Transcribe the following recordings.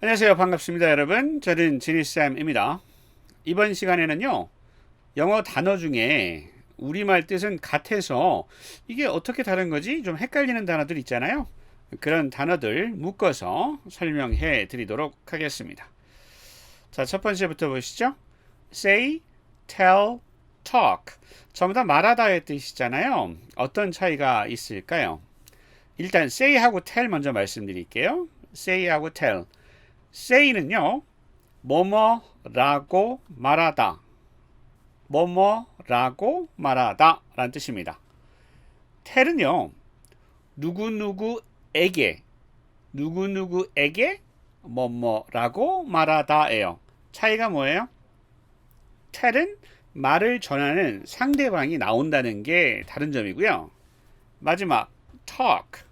안녕하세요. 반갑습니다, 여러분. 저는 지니쌤입니다. 이번 시간에는요, 영어 단어 중에 우리말 뜻은 같아서 이게 어떻게 다른 거지? 좀 헷갈리는 단어들 있잖아요. 그런 단어들 묶어서 설명해 드리도록 하겠습니다. 자, 첫 번째부터 보시죠. say, tell, talk. 전부 다 말하다의 뜻이잖아요. 어떤 차이가 있을까요? 일단 say하고 tell 먼저 말씀드릴게요. say하고 tell. say는요, 뭐뭐라고 말하다, 뭐뭐라고 말하다 라는 뜻입니다. tell은요, 누구누구에게, 누구누구에게 뭐뭐라고 말하다예요. 차이가 뭐예요? tell은 말을 전하는 상대방이 나온다는 게 다른 점이고요. 마지막 talk.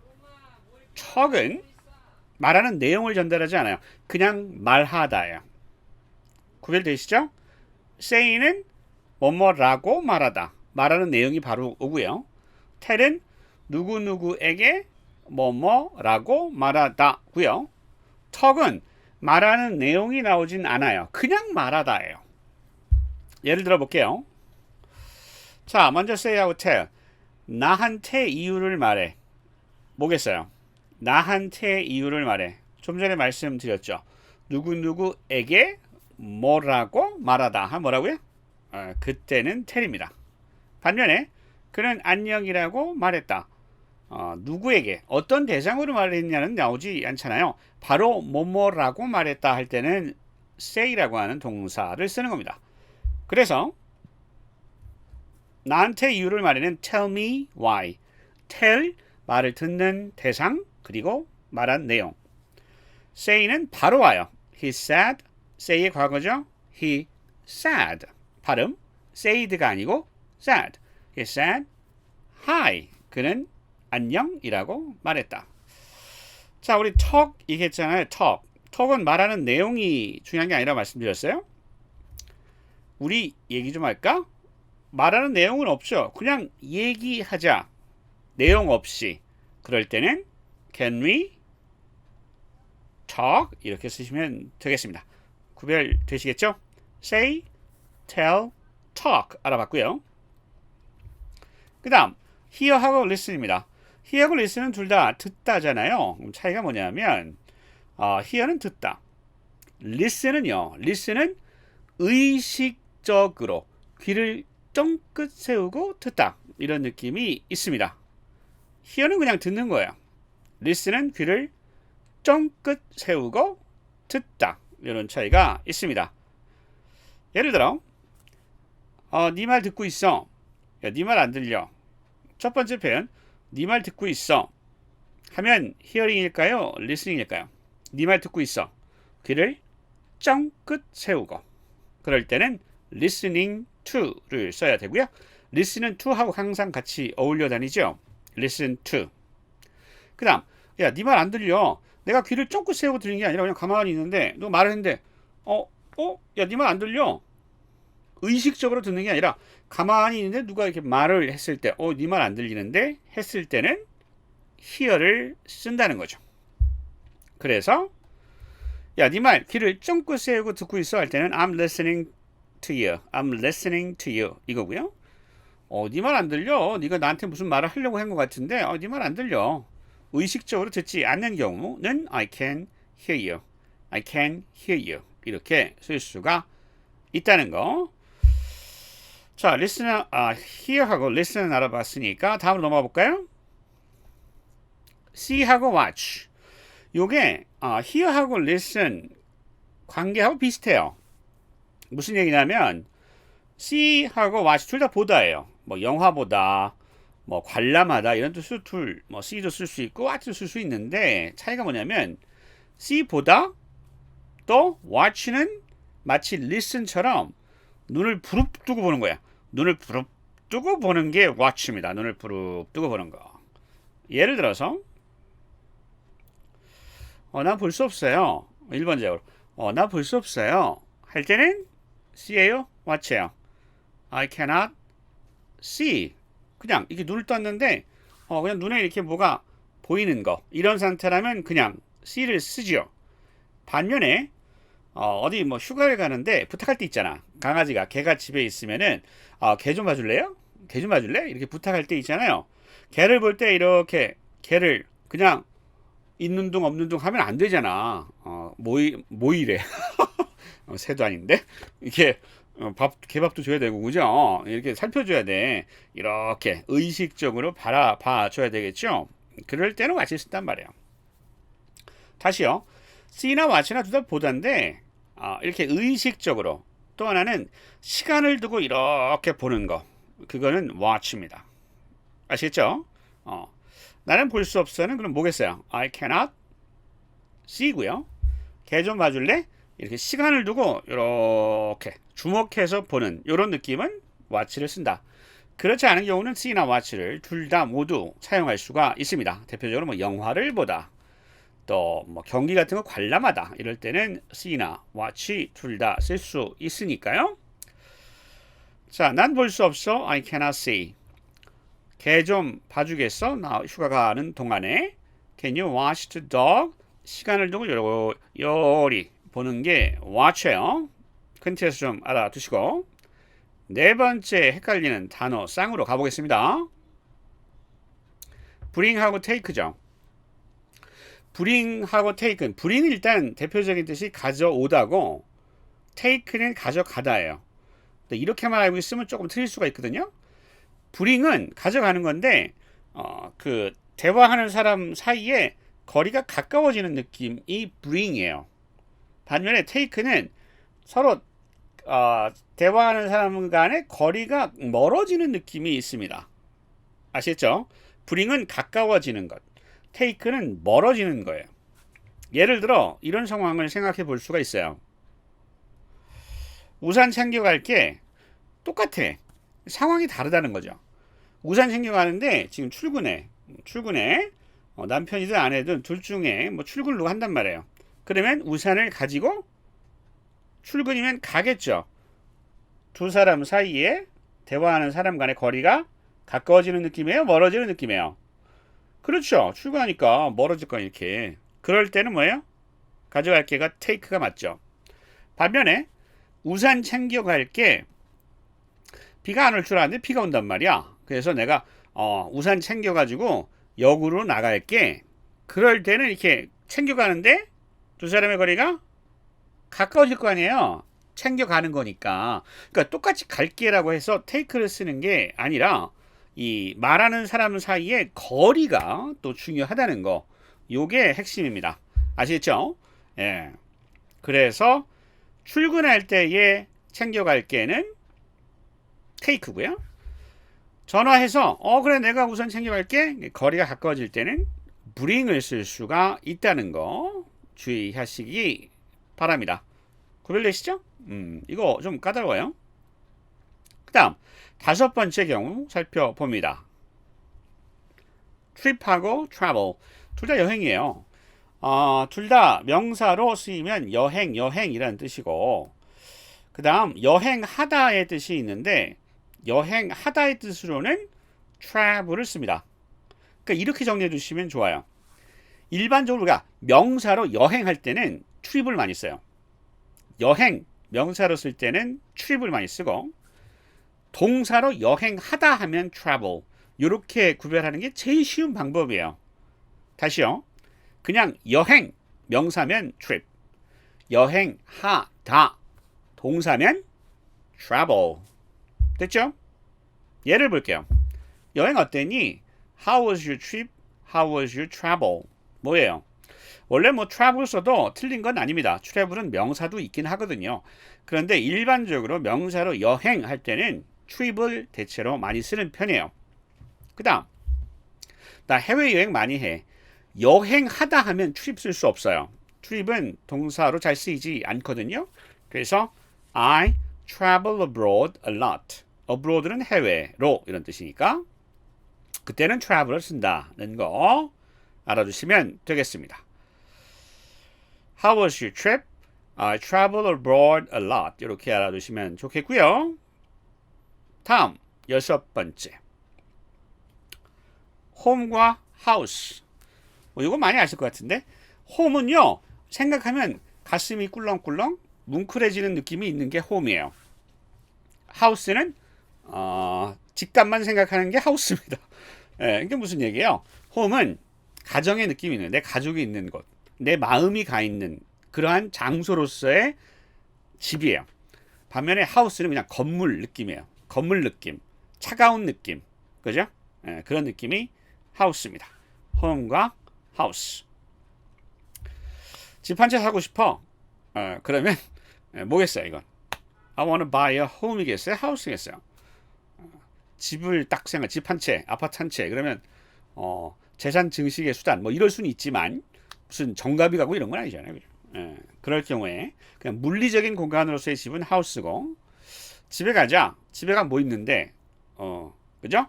talk은 말하는 내용을 전달하지 않아요. 그냥 말하다예요. 구별되시죠? say는 뭐뭐라고 말하다. 말하는 내용이 바로 오고요. tell은 누구누구에게 뭐뭐라고 말하다고요. talk은 말하는 내용이 나오진 않아요. 그냥 말하다예요. 예를 들어 볼게요. 자, 먼저 say하고 tell. 나한테 이유를 말해. 뭐겠어요? 나한테 이유를 말해. 좀 전에 말씀드렸죠. 누구누구에게 뭐라고 말하다. 뭐라고요? 그때는 tell입니다. 반면에 그는 안녕이라고 말했다. 누구에게 어떤 대상으로 말했냐는 나오지 않잖아요. 바로 뭐뭐라고 말했다 할 때는 say라고 하는 동사를 쓰는 겁니다. 그래서 나한테 이유를 말하는 tell me why. tell 말을 듣는 대상 그리고 말한 내용. say는 바로 와요. He said. say의 과거죠. He said. 발음 said가 아니고 said. He said hi. 그는 안녕이라고 말했다. 자, 우리 talk 얘기했잖아요. talk. talk은 말하는 내용이 중요한 게 아니라 말씀드렸어요. 우리 얘기 좀 할까? 말하는 내용은 없죠. 그냥 얘기하자. 내용 없이. 그럴 때는 can we talk 이렇게 쓰시면 되겠습니다. 구별되시겠죠? say, tell, talk 알아봤고요. 그 다음 hear하고 listen입니다. hear하고 listen은 둘 다 듣다잖아요. 차이가 뭐냐면 hear는 듣다. listen은요. listen은 의식적으로 귀를 쫑긋 세우고 듣다. 이런 느낌이 있습니다. hear는 그냥 듣는 거예요. listen은 귀를 쫑긋 세우고 듣다. 이런 차이가 있습니다. 예를 들어 네 말 듣고 있어. 야, 네 말 안 들려. 첫 번째 표현 네 말 듣고 있어 하면 hearing일까요? listening일까요? 네 말 듣고 있어. 귀를 쫑긋 세우고. 그럴 때는 listening to를 써야 되고요. listen to하고 항상 같이 어울려 다니죠. listen to. 그 다음 야, 네 말 안 들려. 내가 귀를 쫑긋 세우고 들리는 게 아니라 그냥 가만히 있는데 너 말을 했는데 야, 네 말 안 들려. 의식적으로 듣는 게 아니라 가만히 있는데 누가 이렇게 말을 했을 때 네 말 안 들리는데 했을 때는 hear를 쓴다는 거죠. 그래서 야, 네 말 귀를 쫑긋 세우고 듣고 있어 할 때는 I'm listening to you. I'm listening to you 이거고요. 네 말 안 들려. 네가 나한테 무슨 말을 하려고 한 것 같은데 네 말 안 들려. 의식적으로 듣지 않는 경우는 I can hear you. I can hear you. 이렇게 쓸 수가 있다는 거. 자, hear하고 listen 알아봤으니까 다음으로 넘어가 볼까요? see하고 watch. 요게 hear하고 listen 관계하고 비슷해요. 무슨 얘기냐면 see하고 watch 둘 다 보다예요. 뭐 영화 보다, 뭐 관람하다 이런 뜻으로 뭐 see도 쓸 수 있고 watch도 쓸 수 있는데 차이가 뭐냐면 see 보다 또 watch는 마치 listen처럼 눈을 부릅뜨고 보는 거야. 눈을 부릅뜨고 보는 게 watch입니다. 눈을 부릅뜨고 보는 거. 예를 들어서 난 볼 수 없어요. 1번적으로 나 볼 수 없어요. 할 때는 see예요? watch예요? I cannot see. 그냥 이렇게 눈을 떴는데 그냥 눈에 이렇게 뭐가 보이는 거 이런 상태라면 그냥 see를 쓰죠. 반면에 어디 뭐 휴가를 가는데 부탁할 때 있잖아. 강아지가 개가 집에 있으면은 개 좀 봐줄래요? 개 좀 봐줄래? 이렇게 부탁할 때 있잖아요. 개를 볼 때 이렇게 개를 그냥 있는 둥 없는 둥 하면 안 되잖아. 모이래. 새도 아닌데 이렇게 개밥도 줘야 되고 그죠? 이렇게 살펴줘야 돼. 이렇게 의식적으로 바라봐 줘야 되겠죠? 그럴 때는 watch를 쓴단 말이에요. 다시요. C나 watch나 둘 다 보다인데 이렇게 의식적으로 또 하나는 시간을 두고 이렇게 보는 거 그거는 watch입니다. 아시겠죠? 나는 볼 수 없어는 그럼 뭐겠어요? I cannot see고요. 개 좀 봐줄래? 이렇게 시간을 두고 이렇게 주목해서 보는 이런 느낌은 watch를 쓴다. 그렇지 않은 경우는 see나 watch를 둘 다 모두 사용할 수가 있습니다. 대표적으로 뭐 영화를 보다 또 뭐 경기 같은 거 관람하다 이럴 때는 see나 watch 둘 다 쓸 수 있으니까요. 자, 난 볼 수 없어. I cannot see. 개 좀 봐주겠어? 나 휴가 가는 동안에. Can you watch the dog? 시간을 두고 요리 보는 게 watch예요. 큰 틀에서 좀 알아두시고. 네 번째 헷갈리는 단어 쌍으로 가보겠습니다. bring하고 take죠. bring하고 take는 bring은 일단 대표적인 뜻이 가져오다고 take는 가져가다예요. 이렇게만 알고 있으면 조금 틀릴 수가 있거든요. bring은 가져가는 건데 그 대화하는 사람 사이에 거리가 가까워지는 느낌이 bring이에요. 반면에 take는 서로 대화하는 사람 간의 거리가 멀어지는 느낌이 있습니다. 아시겠죠? bring은 가까워지는 것, take는 멀어지는 거예요. 예를 들어 이런 상황을 생각해 볼 수가 있어요. 우산 챙겨갈게. 똑같아. 상황이 다르다는 거죠. 우산 챙겨가는데 지금 출근해. 남편이든 아내든 둘 중에 뭐 출근을 한단 말이에요. 그러면 우산을 가지고 출근이면 가겠죠. 두 사람 사이에 대화하는 사람 간의 거리가 가까워지는 느낌이에요? 멀어지는 느낌이에요? 그렇죠. 출근하니까 멀어질 거 이렇게. 그럴 때는 뭐예요? 가져갈 게가 take가 맞죠. 반면에 우산 챙겨갈게. 비가 안 올 줄 알았는데 비가 온단 말이야. 그래서 내가 우산 챙겨가지고 역으로 나갈게. 그럴 때는 이렇게 챙겨가는데 두 사람의 거리가 가까워질 거 아니에요. 챙겨가는 거니까. 그러니까 똑같이 갈게라고 해서 take를 쓰는 게 아니라 이 말하는 사람 사이에 거리가 또 중요하다는 거. 요게 핵심입니다. 아시겠죠? 예. 그래서 출근할 때에 챙겨갈게는 take고요. 전화해서 그래 내가 우선 챙겨갈게. 거리가 가까워질 때는 bring을 쓸 수가 있다는 거 주의하시기 바랍니다. 구별되시죠? 이거 좀 까다로워요. 그 다음 다섯 번째 경우 살펴봅니다. trip하고 travel 둘 다 여행이에요. 둘 다 명사로 쓰이면 여행이라는 뜻이고 그 다음 여행하다의 뜻이 있는데 여행하다의 뜻으로는 travel을 씁니다. 그러니까 이렇게 정리해 주시면 좋아요. 일반적으로 우리가 명사로 여행할 때는 trip을 많이 써요. 여행 명사로 쓸 때는 trip을 많이 쓰고 동사로 여행하다 하면 travel 이렇게 구별하는 게 제일 쉬운 방법이에요. 다시요. 그냥 여행 명사면 trip 여행하다 동사면 travel 됐죠? 예를 볼게요. 여행 어땠니? How was your trip? How was your travel? 뭐예요? 원래 뭐 travel 써도 틀린 건 아닙니다. travel은 명사도 있긴 하거든요. 그런데 일반적으로 명사로 여행할 때는 trip을 대체로 많이 쓰는 편이에요. 그 다음 나 해외여행 많이 해. 여행하다 하면 trip 쓸 수 없어요. trip은 동사로 잘 쓰이지 않거든요. 그래서 I travel abroad a lot. abroad는 해외로 이런 뜻이니까 그때는 travel을 쓴다는 거 알아두시면 되겠습니다. How was your trip? I travel abroad a lot. 이렇게 알아두시면 좋겠고요. 다음 여섯 번째 home과 house 이거 많이 아실 것 같은데 home은요 생각하면 가슴이 꿀렁꿀렁 뭉클해지는 느낌이 있는 게 홈이에요. 하우스는 집값만 생각하는 게 하우스입니다. 예, 이게 무슨 얘기예요? 홈은 가정의 느낌이 있는, 내 가족이 있는 곳, 내 마음이 가 있는 그러한 장소로서의 집이에요. 반면에 하우스는 그냥 건물 느낌이에요. 건물 느낌, 차가운 느낌, 그죠? 예, 그런 느낌이 하우스입니다. 홈과 하우스. 집 한 채 사고 싶어. 그러면 뭐겠어요, 이건? I want to buy a home이겠어요? house이겠어요? 집을 딱 생각, 집 한 채, 아파트 한 채. 그러면 재산 증식의 수단, 뭐 이럴 수는 있지만 무슨 정갑이 가고 이런 건 아니잖아요, 그죠? 그럴 경우에 그냥 물리적인 공간으로서의 집은 하우스고, 집에 가자. 집에가 뭐 있는데, 그죠?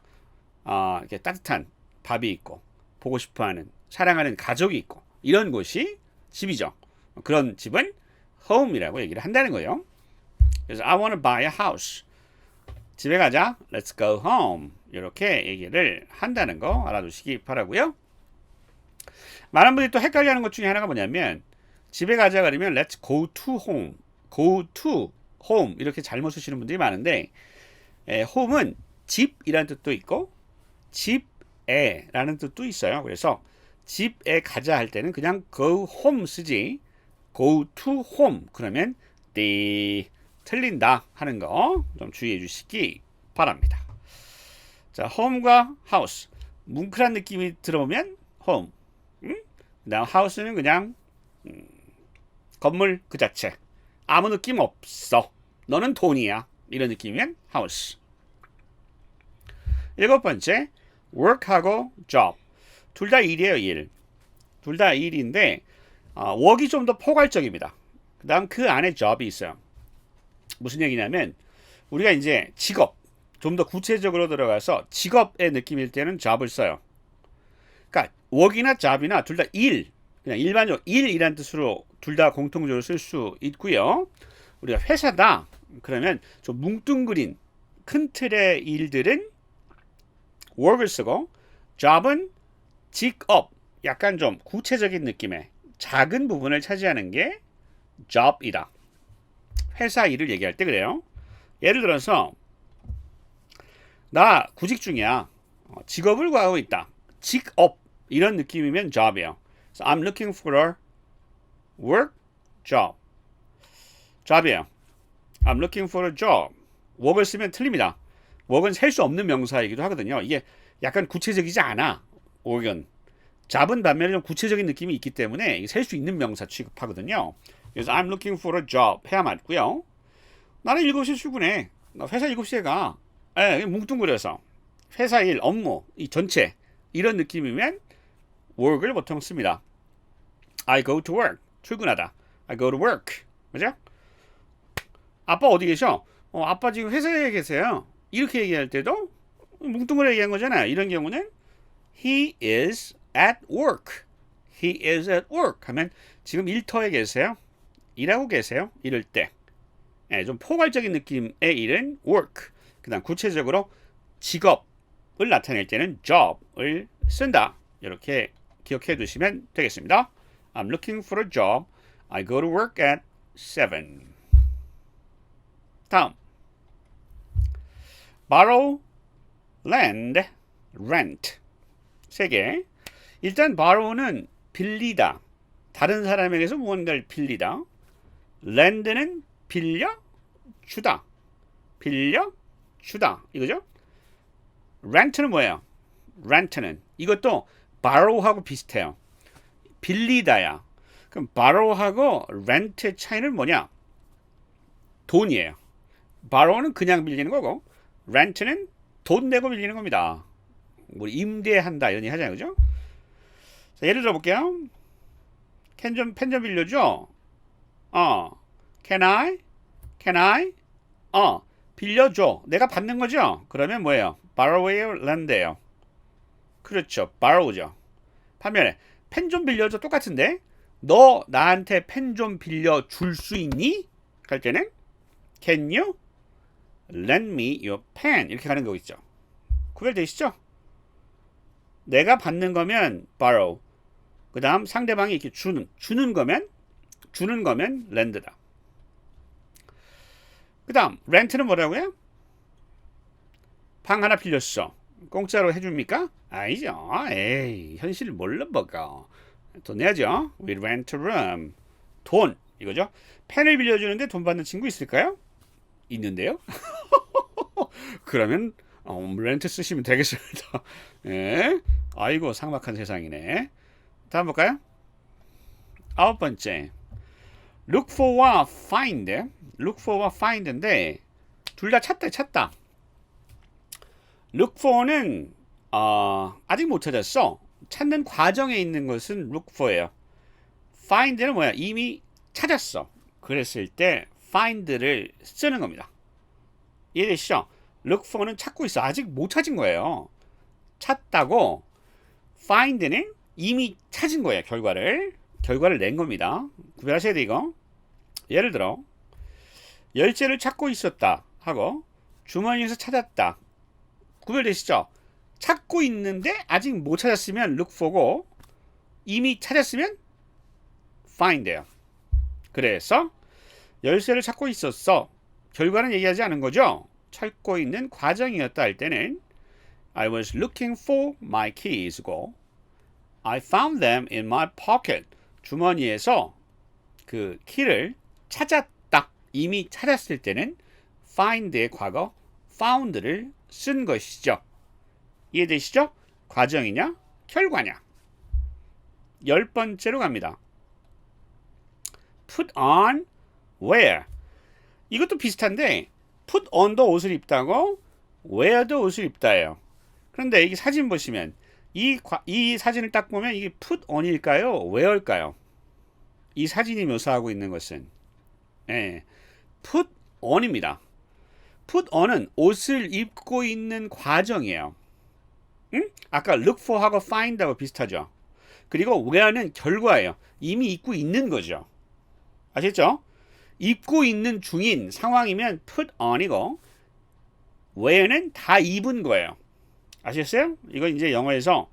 이렇게 따뜻한 밥이 있고, 보고 싶어하는, 사랑하는 가족이 있고, 이런 곳이 집이죠. 그런 집은 home이라고 얘기를 한다는 거예요. 그래서 I want to buy a house. 집에 가자. Let's go home. 이렇게 얘기를 한다는 거 알아두시기 바라고요. 많은 분들이 또 헷갈려하는 것 중에 하나가 뭐냐면, 집에 가자 그러면 Let's go to home. Go to home 이렇게 잘못 쓰시는 분들이 많은데, home은 집이라는 뜻도 있고 집에라는 뜻도 있어요. 그래서 집에 가자 할 때는 그냥 go home 쓰지, go to home 그러면 틀린다 하는 거 좀 주의해 주시기 바랍니다. 자, home과 house, 뭉클한 느낌이 들어오면 home, 그다음 house는 그냥 건물 그 자체, 아무 느낌 없어, 너는 돈이야, 이런 느낌이면 house. 7번째, work하고 job, 둘 다 일이에요. 일, 둘 다 일인데 work이 좀 더 포괄적입니다. 그 다음 그 안에 job이 있어요. 무슨 얘기냐면, 우리가 이제 직업, 좀 더 구체적으로 들어가서 직업의 느낌일 때는 job을 써요. 그러니까 work이나 job이나 둘 다 일, 그냥 일반적으로 일이란 뜻으로 둘 다 공통적으로 쓸 수 있고요. 우리가 회사다 그러면 좀 뭉뚱그린 큰 틀의 일들은 work을 쓰고, job은 직업, 약간 좀 구체적인 느낌의 작은 부분을 차지하는 게 job이다. 회사 일을 얘기할 때 그래요. 예를 들어서 나 구직 중이야. 직업을 구하고 있다. 직업 이런 느낌이면 job이에요. So I'm looking for a work job. job이에요. I'm looking for a job. work을 쓰면 틀립니다. work은 셀 수 없는 명사이기도 하거든요. 이게 약간 구체적이지 않아. work은. job은 반면에 좀 구체적인 느낌이 있기 때문에 셀 수 있는 명사 취급하거든요. 그래서 I'm looking for a job 해야 맞고요. 나는 7시에 출근해. 나 회사 7시에 가. 뭉뚱그려서 회사 일, 업무, 이 전체 이런 느낌이면 work을 보통 씁니다. I go to work. 출근하다. I go to work. 그죠? 아빠 어디 계셔? 아빠 지금 회사에 계세요. 이렇게 얘기할 때도 뭉뚱그려 얘기한 거잖아요. 이런 경우는 He is at work. He is at work 하면 지금 일터에 계세요. 일하고 계세요. 이럴 때. 좀 포괄적인 느낌의 일은 work. 그 다음 구체적으로 직업을 나타낼 때는 job을 쓴다. 이렇게 기억해 두시면 되겠습니다. I'm looking for a job. I go to work at 7. 다음. borrow, lend, rent. 3개. 일단 borrow는 빌리다. 다른 사람에게서 무언가를 빌리다. lend는 빌려 주다. 빌려 주다. 이거죠? rent는 뭐예요? rent는 이것도 borrow하고 비슷해요. 빌리다야. 그럼 borrow하고 rent의 차이는 뭐냐? 돈이에요. borrow는 그냥 빌리는 거고, rent는 돈 내고 빌리는 겁니다. 우리 임대한다 이런 얘기 하잖아요, 그죠? 자, 예를 들어 볼게요. 펜 좀 빌려줘. Can I? 빌려줘. 내가 받는 거죠? 그러면 뭐예요? borrow예요, lend예요? 그렇죠, borrow죠. 반면에 펜 좀 빌려줘 똑같은데, 너 나한테 펜 좀 빌려줄 수 있니? 할 때는 Can you lend me your pen? 이렇게 가는 거 있죠. 구별되시죠? 내가 받는 거면 borrow, 그 다음 상대방이 이렇게 주는 거면 주는 거면 렌드다. 그 다음 렌트는 뭐라고요? 방 하나 빌렸어. 공짜로 해줍니까? 아니죠. 에이, 현실을 몰라 보고. 돈 내야죠. We rent a room. 돈 이거죠. 펜을 빌려주는데 돈 받는 친구 있을까요? 있는데요. 그러면 렌트 쓰시면 되겠습니다. 예. 아이고 삭막한 세상이네. 다음 볼까요? 9번째. Look for와 find. Look for와 find인데 둘 다 찾다. Look for는 아직 못 찾았어. 찾는 과정에 있는 것은 look for예요. find는 뭐야? 이미 찾았어. 그랬을 때 find를 쓰는 겁니다. 이해되시죠? look for는 찾고 있어. 아직 못 찾은 거예요. 찾다고 find는 이미 찾은 거예요. 결과를 낸 겁니다. 구별하셔야 돼 이거. 예를 들어 열쇠를 찾고 있었다 하고 주머니에서 찾았다. 구별되시죠? 찾고 있는데 아직 못 찾았으면 look for고 이미 찾았으면 find예요. 그래서 열쇠를 찾고 있었어. 결과는 얘기하지 않은 거죠. 찾고 있는 과정이었다 할 때는 I was looking for my keys고 I found them in my pocket. 주머니에서 그 키를 찾았다. 이미 찾았을 때는 find의 과거 found를 쓴 것이죠. 이해되시죠? 과정이냐 결과냐. 10번째로 갑니다. Put on wear. 이것도 비슷한데 put on도 옷을 입다고 wear도 옷을 입다예요. 그런데 이 사진 보시면 이 사진을 딱 보면 이게 put on일까요? wear일까요? 이 사진이 묘사하고 있는 것은 put on입니다. put on은 옷을 입고 있는 과정이에요. 응? 아까 look for하고 find하고 비슷하죠. 그리고 wear는 결과예요. 이미 입고 있는 거죠. 아셨죠? 입고 있는 중인 상황이면 put on이고 wear는 다 입은 거예요. 아셨어요? 이거 이제 영어에서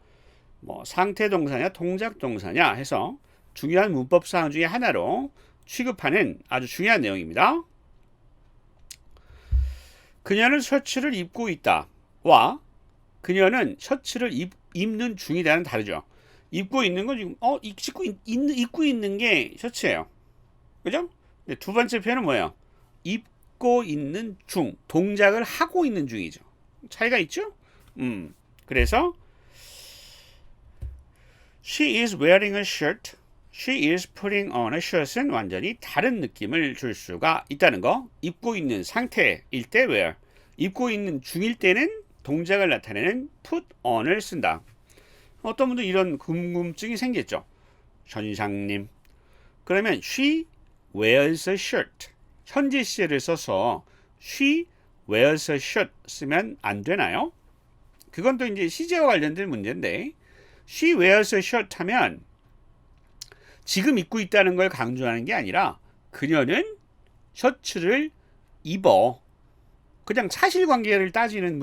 뭐 상태 동사냐 동작 동사냐 해서 중요한 문법 사항 중에 하나로 취급하는 아주 중요한 내용입니다. 그녀는 셔츠를 입고 있다 와 그녀는 셔츠를 입는 중이다는 다르죠. 입고 있는 건 지금 입고 있는 게 셔츠예요. 그죠? 두 번째 표현은 뭐예요? 입고 있는 중, 동작을 하고 있는 중이죠. 차이가 있죠? 그래서 She is wearing a shirt. She is putting on a shirt은 완전히 다른 느낌을 줄 수가 있다는 거. 입고 있는 상태일 때 wear, 입고 있는 중일 때는 동작을 나타내는 put on을 쓴다. 어떤 분도 이런 궁금증이 생겼죠. 전상님. 그러면 she wears a shirt. 현재 시제를 써서 she wears a shirt 쓰면 안 되나요? 그건 또 이제 시제와 관련된 문제인데 she wears a shirt 하면 지금 입고 있다는 걸 강조하는 게 아니라 그녀는 셔츠를 입어. 그냥 사실관계를 따지는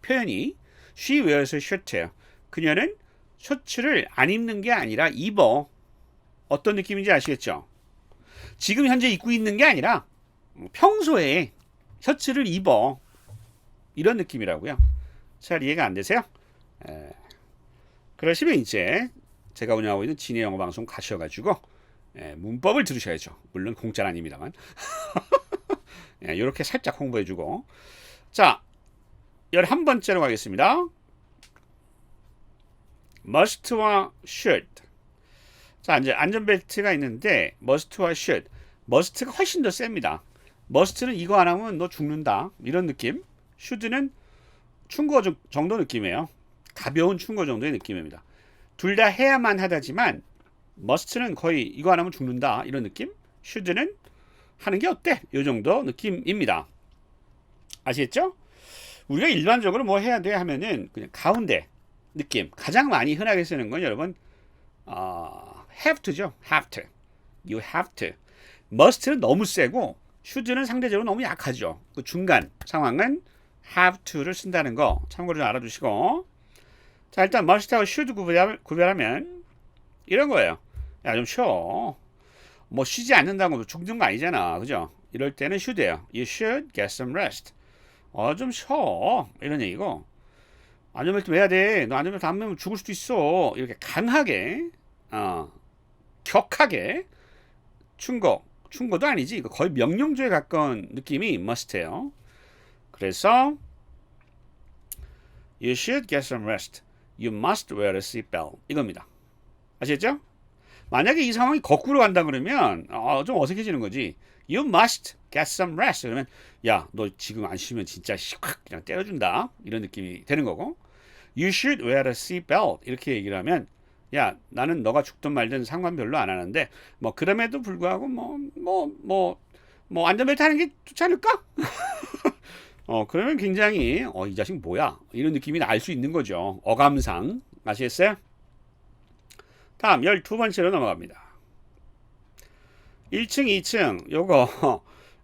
표현이 she wears a shirt예요. 그녀는 셔츠를 안 입는 게 아니라 입어. 어떤 느낌인지 아시겠죠? 지금 현재 입고 있는 게 아니라 평소에 셔츠를 입어. 이런 느낌이라고요. 잘 이해가 안 되세요? 그러시면 이제 제가 운영하고 있는 진해 영어 방송 가셔가지고 문법을 들으셔야죠. 물론 공짜는 아닙니다만. 이렇게 살짝 홍보해주고. 자, 11번째로 가겠습니다. must와 should. 자, 이제 안전벨트가 있는데 must와 should. must가 훨씬 더 셉니다. must는 이거 안 하면 너 죽는다. 이런 느낌. should는 충고 정도 느낌이에요. 가벼운 충고 정도의 느낌입니다. 둘 다 해야만 하다지만 must는 거의 이거 안 하면 죽는다. 이런 느낌. should는 하는 게 어때? 이 정도 느낌입니다. 아시겠죠? 우리가 일반적으로 뭐 해야 돼 하면은 그냥 가운데 느낌. 가장 많이 흔하게 쓰는 건 여러분 have to죠. have to. You have to. must는 너무 세고 should는 상대적으로 너무 약하죠. 그 중간 상황은 have to를 쓴다는 거 참고로 좀 알아두시고. 자, 일단 must하고 should 구별하면 이런 거예요. 야, 좀 쉬어. 뭐 쉬지 않는다고 죽는 거 아니잖아. 그죠? 이럴 때는 should예요. You should get some rest. 좀 쉬어. 이런 얘기고. 안전벨트 매야 돼. 너 안전벨트 안 매면 죽을 수도 있어. 이렇게 강하게, 격하게 충고도 아니지. 이거 거의 명령조에 가까운 느낌이 must해요. 그래서 You should get some rest. You must wear a seatbelt. 이겁니다. 아시겠죠? 만약에 이 상황이 거꾸로 간다 그러면 좀 어색해지는 거지. You must get some rest. 그러면 야, 너 지금 안 쉬면 진짜 확 그냥 때려준다. 이런 느낌이 되는 거고. You should wear a seatbelt. 이렇게 얘기를 하면 야, 나는 너가 죽든 말든 상관 별로 안 하는데 뭐 그럼에도 불구하고 뭐 안전벨트 하는 게 좋지 않을까? 그러면 굉장히 이 자식 뭐야? 이런 느낌이 날 수 있는 거죠. 어감상. 아시겠어요? 다음 12번째로 넘어갑니다. 1층, 2층 요거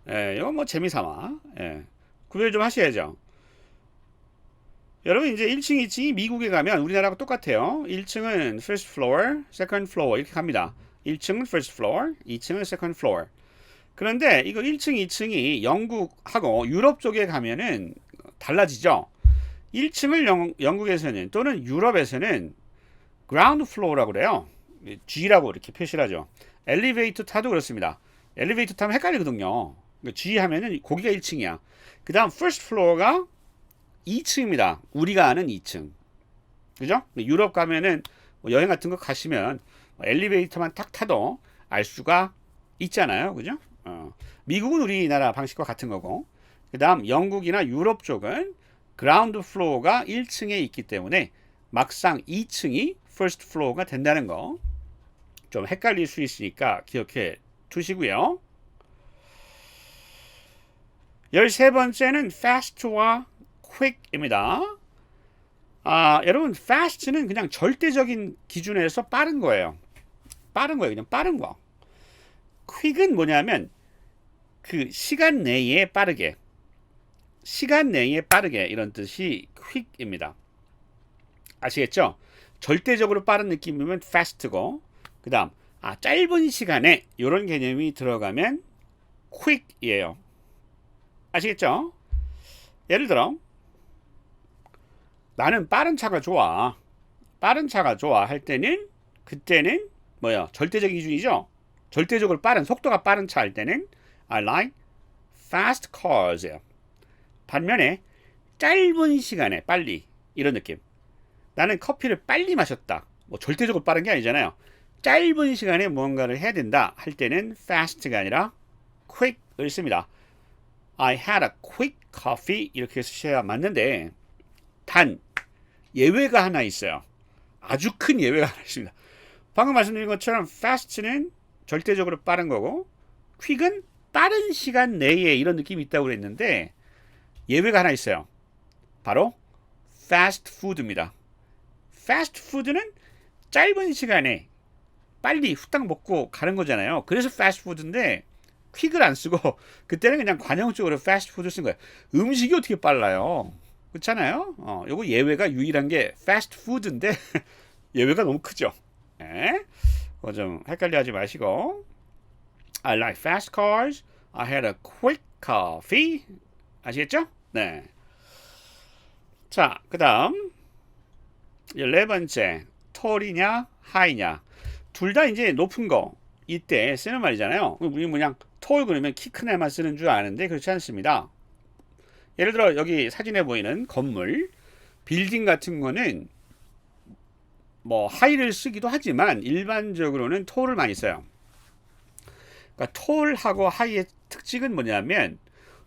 요거 뭐 재미삼아 구별 좀 하셔야죠. 여러분 이제 1층, 2층이 미국에 가면 우리나라하고 똑같아요. 1층은 first floor, second floor 이렇게 갑니다. 1층은 first floor, 2층은 second floor. 그런데 이거 1층, 2층이 영국하고 유럽 쪽에 가면은 달라지죠. 1층을 영국에서는 또는 유럽에서는 ground floor라고 그래요. G라고 이렇게 표시를 하죠. 엘리베이터 타도 그렇습니다. 엘리베이터 타면 헷갈리거든요. G 하면은 거기가 1층이야. 그 다음 first floor가 2층입니다. 우리가 아는 2층. 그죠? 유럽 가면은 여행 같은 거 가시면 엘리베이터만 딱 타도 알 수가 있잖아요. 그죠? 미국은 우리나라 방식과 같은 거고. 그 다음 영국이나 유럽 쪽은 그라운드 플로어가 1층에 있기 때문에 막상 2층이 first floor가 된다는 거. 좀 헷갈릴 수 있으니까 기억해 두시고요. 13번째는 fast와 quick입니다. 여러분 fast는 그냥 절대적인 기준에서 빠른 거예요. 그냥 빠른 거. quick은 뭐냐면 그 시간 내에 빠르게 이런 뜻이 quick입니다. 아시겠죠? 절대적으로 빠른 느낌이면 fast고 그 다음 짧은 시간에 이런 개념이 들어가면 quick이에요. 아시겠죠? 예를 들어 나는 빠른 차가 좋아 할 때는 그때는 뭐야? 절대적인 기준이죠. 절대적으로 빠른 속도가 빠른 차 할 때는 I like fast cars예요. 반면에 짧은 시간에 빨리 이런 느낌. 나는 커피를 빨리 마셨다. 뭐 절대적으로 빠른 게 아니잖아요. 짧은 시간에 무언가를 해야 된다 할 때는 fast가 아니라 quick을 씁니다. I had a quick coffee 이렇게 쓰셔야 맞는데 단 예외가 하나 있어요. 아주 큰 예외가 하나 있습니다. 방금 말씀드린 것처럼 fast는 절대적으로 빠른 거고 quick은 빠른 시간 내에 이런 느낌이 있다고 그랬는데 예외가 하나 있어요. 바로 fast food입니다. fast food는 짧은 시간에 빨리 후딱 먹고 가는 거잖아요. 그래서 fast food인데 퀵을 안 쓰고 그때는 그냥 관용적으로 fast food 쓴 거예요. 음식이 어떻게 빨라요? 그렇잖아요. 요거 예외가 유일한 게 fast food인데 예외가 너무 크죠. 그거 좀 헷갈려 하지 마시고 I like fast cars. I had a quick coffee. 아시겠죠? 네. 자, 그 다음 14번째 톨이냐 하이냐 둘 다 이제 높은 거 이때 쓰는 말이잖아요. 우리 그냥 톨 그러면 키 큰 애만 쓰는 줄 아는데 그렇지 않습니다. 예를 들어 여기 사진에 보이는 건물 빌딩 같은 거는 뭐 하이를 쓰기도 하지만 일반적으로는 톨을 많이 써요. 그러니까 톨하고 하이의 특징은 뭐냐면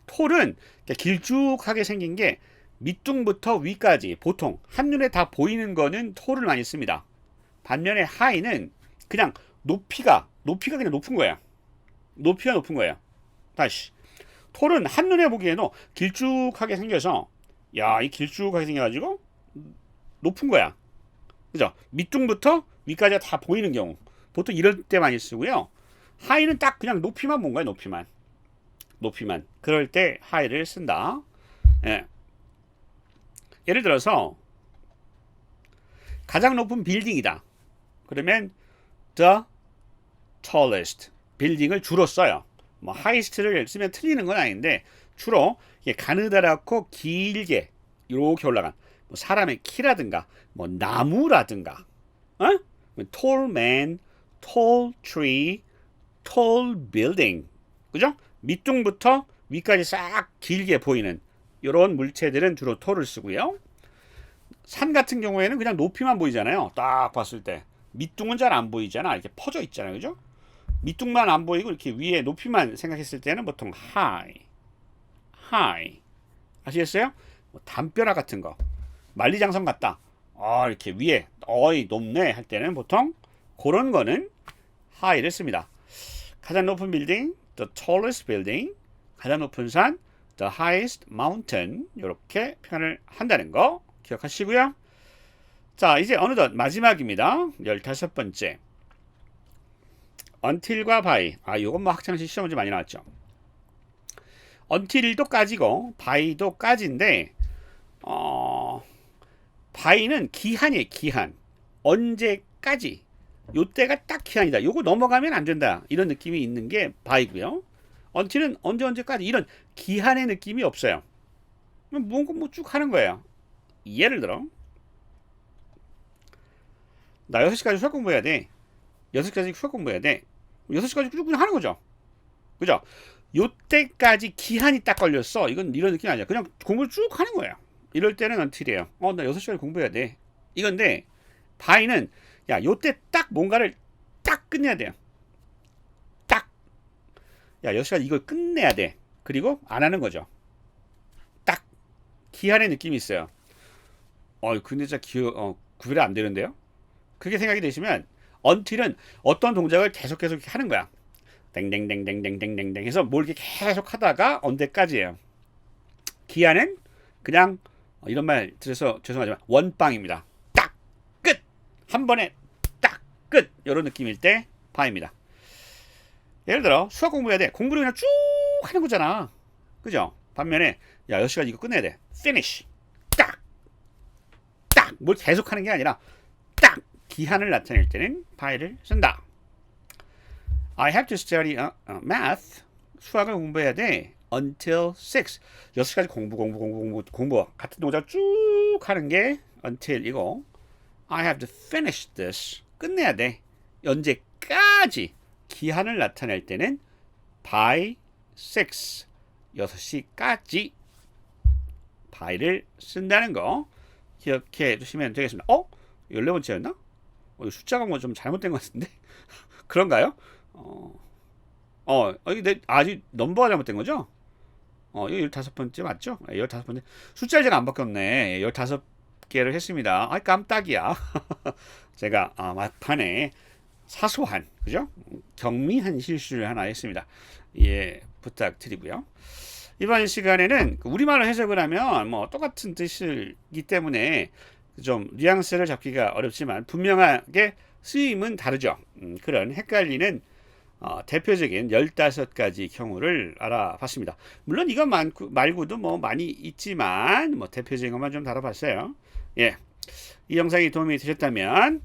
톨은 길쭉하게 생긴 게 밑둥부터 위까지 보통 한눈에 다 보이는 거는 톨을 많이 씁니다. 반면에 하이는 그냥 높이가 그냥 높은 거야. 높이가 높은 거예요. 다시 톨은 한눈에 보기에도 길쭉하게 생겨서 이 길쭉하게 생겨가지고 높은 거야. 그죠? 밑둥부터 위까지 다 보이는 경우 보통 이럴 때 많이 쓰고요. 하이는 딱 그냥 높이만 본 거야. 높이만 그럴 때 하이를 쓴다. 예를 들어서 가장 높은 빌딩이다. 그러면 the tallest 빌딩을 주로 써요. 뭐 highest를 쓰면 틀리는 건 아닌데 주로 이게 가느다랗고 길게 이렇게 올라간 뭐 사람의 키라든가 뭐 나무라든가 어? tall man, tall tree, tall building 그죠? 밑둥부터 위까지 싹 길게 보이는 이런 물체들은 주로 tall을 쓰고요. 산 같은 경우에는 그냥 높이만 보이잖아요. 딱 봤을 때 밑둥은 잘 안 보이잖아. 이렇게 퍼져 있잖아요. 그죠? 밑둥만 안 보이고 이렇게 위에 높이만 생각했을 때는 보통 high 아시겠어요? 뭐 담벼락 같은 거 만리장성 같다. 이렇게 위에 어이 높네 할 때는 보통 그런 거는 high를 씁니다. 가장 높은 빌딩, the tallest building. 가장 높은 산, the highest mountain. 이렇게 표현을 한다는 거 기억하시고요. 자, 이제 어느덧 마지막입니다. 15번째. until과 by. 요건 뭐 학창시 시험 문제 많이 나왔죠. until도 까지고 by도 까지인데 by는 기한이에요. 기한. 언제까지. 요때가 딱 기한이다. 요거 넘어가면 안 된다. 이런 느낌이 있는 게 by고요. until은 언제까지 이런 기한의 느낌이 없어요. 뭔가 뭐 쭉 하는 거예요. 예를 들어 나 6시까지 수학 공부해야 돼. 6시까지 수학 공부해야 돼. 6시까지 쭉 그냥 하는 거죠. 그죠? 요때까지 기한이 딱 걸렸어. 이건 이런 느낌이 아니야. 그냥 공부를 쭉 하는 거예요. 이럴 때는 until이에요. 나 6시까지 공부해야 돼. 이건데 by는 야, 요때 딱 뭔가를 딱 끝내야 돼요. 딱. 야, 6시까지 이걸 끝내야 돼. 그리고 안 하는 거죠. 딱. 기한의 느낌이 있어요. 근데 진짜 구별이 안 되는데요? 그렇게 생각이 되시면 until은 어떤 동작을 계속 하는 거야. 땡땡땡땡땡땡땡 해서 뭘 이렇게 계속 하다가 언제까지예요. 기한은 그냥 이런 말 들어서 죄송하지만 원빵입니다. 딱 끝. 한 번에 딱 끝. 이런 느낌일 때 by입니다. 예를 들어 수학 공부해야 돼. 공부를 그냥 쭉 하는 거잖아. 그죠? 반면에 야 6시까지 이거 끝내야 돼. finish. 딱. 뭘 계속 하는 게 아니라 딱 기한을 나타낼 때는 by를 쓴다. I have to study math. 수학을 공부해야 돼. until 6. 6시까지 공부. 같은 동작 쭉 하는 게 until이고 I have to finish this. 끝내야 돼. 언제까지 기한을 나타낼 때는 by 6. 6시까지 by를 쓴다는 거 기억해 두시면 되겠습니다. 14번째였나? 숫자가 뭐 좀 잘못된 것 같은데? 그런가요? 이게 아직 넘버가 잘못된 거죠? 이거 15번째 맞죠? 15번째. 숫자를 제가 안 바꿨네. 15개를 했습니다. 깜짝이야. 제가 막판에 사소한, 그죠? 경미한 실수를 하나 했습니다. 예, 부탁드리고요. 이번 시간에는 우리말로 해석을 하면 뭐 똑같은 뜻이기 때문에 좀 뉘앙스를 잡기가 어렵지만 분명하게 쓰임은 다르죠. 그런 헷갈리는 대표적인 15가지 경우를 알아봤습니다. 물론 이것 말고도 뭐 많이 있지만 뭐 대표적인 것만 좀 다뤄봤어요. 예, 이 영상이 도움이 되셨다면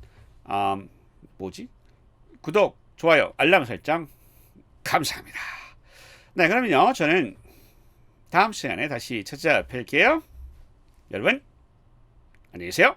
구독, 좋아요, 알람 설정 감사합니다. 네, 그러면요 저는 다음 시간에 다시 찾아뵐게요. 여러분 안녕히 계세요.